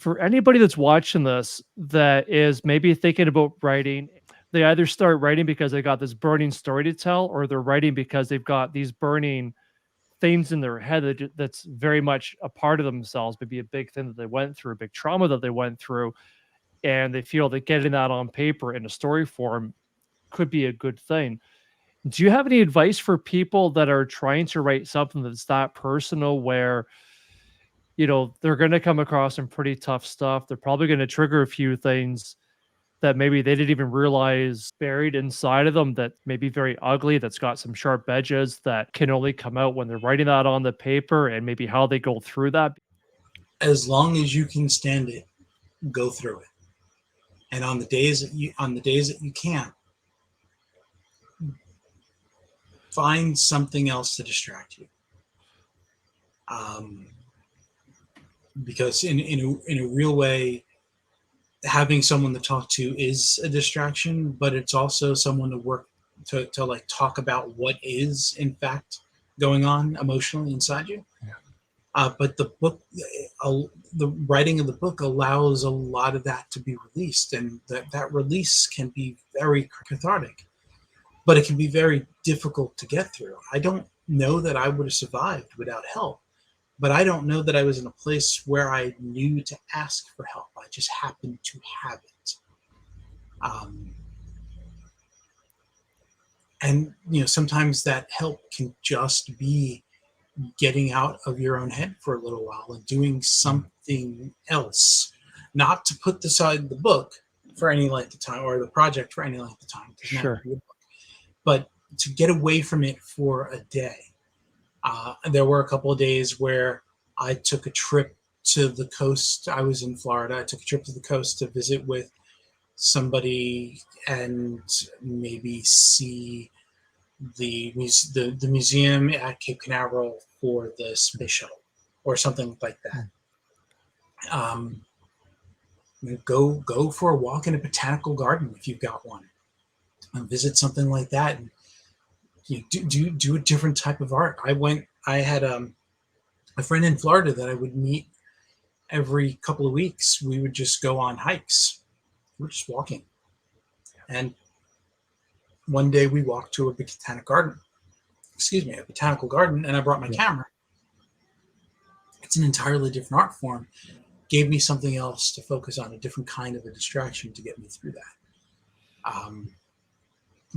For anybody that's watching this that is maybe thinking about writing, they either start writing because they got this burning story to tell, or they're writing because they've got these burning things in their head that's very much a part of themselves, maybe a big thing that they went through, a big trauma that they went through, and they feel that getting that on paper in a story form could be a good thing. Do you have any advice for people that are trying to write something that's that personal where, they're going to come across some pretty tough stuff? They're probably going to trigger a few things that maybe they didn't even realize buried inside of them that may be very ugly, that's got some sharp edges that can only come out when they're writing that on the paper, and maybe how they go through that. As long as you can stand it, go through it. And on the days that you can't, find something else to distract you. Um, because in a real way, having someone to talk to is a distraction, but it's also someone to work to like talk about what is in fact going on emotionally inside you. But the book, the writing of the book allows a lot of that to be released, and that release can be very cathartic, but it can be very difficult to get through. I don't know that I would have survived without help, but I don't know that I was in a place where I knew to ask for help. I just happened to have it. Um, and sometimes that help can just be getting out of your own head for a little while and doing something else, not to put aside the book for any length of time or the project for any length of time. It doesn't have to Sure. be a book, but to get away from it for a day. There were a couple of days where I took a trip to the coast. I was in Florida. I took a trip to the coast to visit with somebody and maybe see the museum at Cape Canaveral for the space shuttle or something like that. Um, go for a walk in a botanical garden if you've got one, and visit something like that, and do a different type of art. I had a friend in Florida that I would meet every couple of weeks. We would just go on hikes. We were just walking, and one day we walked to a botanical garden, and I brought my camera. It's an entirely different art form. Gave me something else to focus on, a different kind of a distraction to get me through that.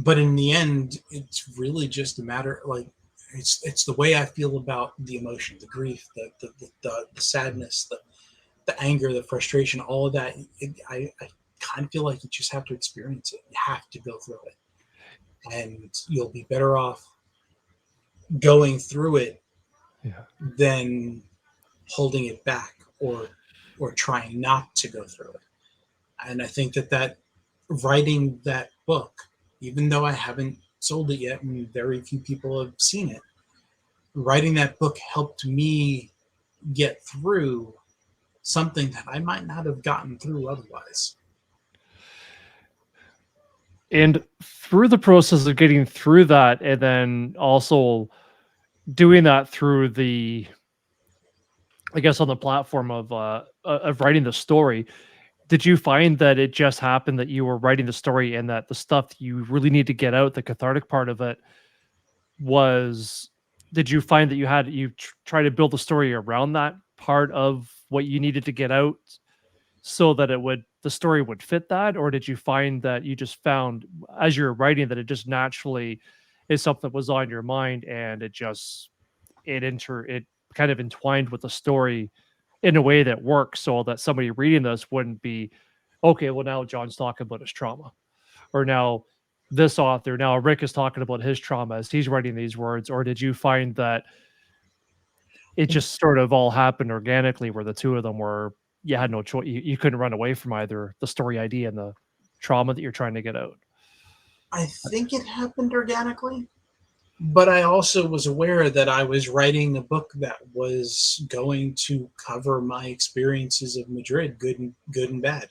But in the end, it's really just a matter, like, it's the way I feel about the emotion, the grief, the sadness, the anger, the frustration, all of that. I kind of feel like you just have to experience it. You have to go through it, and you'll be better off going through it Yeah. than holding it back or trying not to go through it. And I think that writing that book, even though I haven't sold it yet and very few people have seen it, writing that book helped me get through something that I might not have gotten through otherwise. And through the process of getting through that, and then also doing that through the, I guess, on the platform of writing the story, did you find that it just happened that you were writing the story and that the stuff you really need to get out, the cathartic part of it, was, did you find that try to build the story around that part of what you needed to get out so that the story would fit that? Or did you find that you just found as you're writing that it just naturally is something that was on your mind, and it kind of entwined with the story in a way that works, so that somebody reading this wouldn't be, okay, well, now John's talking about his trauma, or now Rick is talking about his trauma as he's writing these words? Or did you find that it just sort of all happened organically, where the two of them were, you had no choice, you couldn't run away from either the story idea and the trauma that you're trying to get out? I think it happened organically, but I also was aware that I was writing a book that was going to cover my experiences of Madrid, good and bad,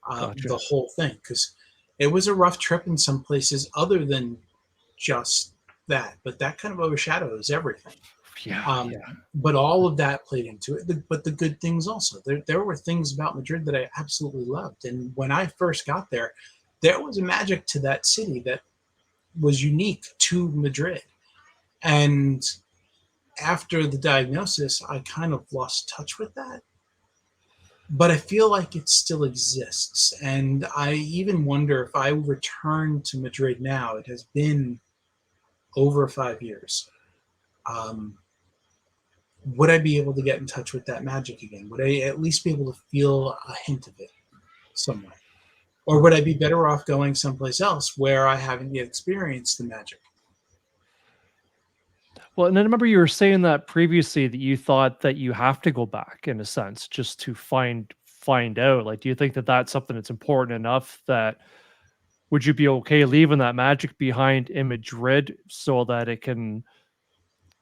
Gotcha. the whole thing, because it was a rough trip in some places other than just that, but that kind of overshadows everything. Yeah, Um, yeah. but all of that played into it. But the good things also. There were things about Madrid that I absolutely loved. And when I first got there, there was a magic to that city that was unique to Madrid. And after the diagnosis, I kind of lost touch with that. But I feel like it still exists. And I even wonder if I return to Madrid now, it has been over 5 years. Um, would I be able to get in touch with that magic again? Would I at least be able to feel a hint of it somewhere? Or would I be better off going someplace else where I haven't yet experienced the magic? Well, and I remember you were saying that previously that you thought that you have to go back in a sense just to find out. Like, do you think that that's something that's important enough that would you be okay leaving that magic behind in Madrid so that it can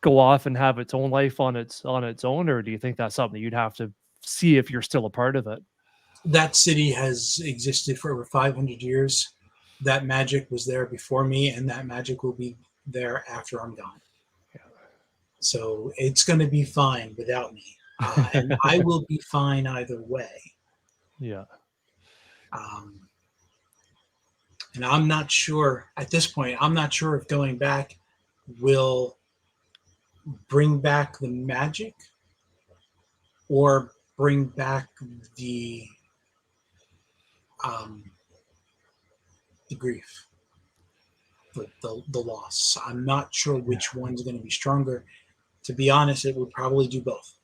go off and have its own life on its own, or do you think that's something you'd have to see if you're still a part of it? That city has existed for over 500 years. That magic was there before me, and that magic will be there after I'm gone. So it's going to be fine without me. And I will be fine either way. Yeah. Um, and I'm not sure at this point, I'm not sure if going back will bring back the magic or bring back the um, the grief, the loss. I'm not sure Yeah. which one's going to be stronger. To be honest, it would probably do both.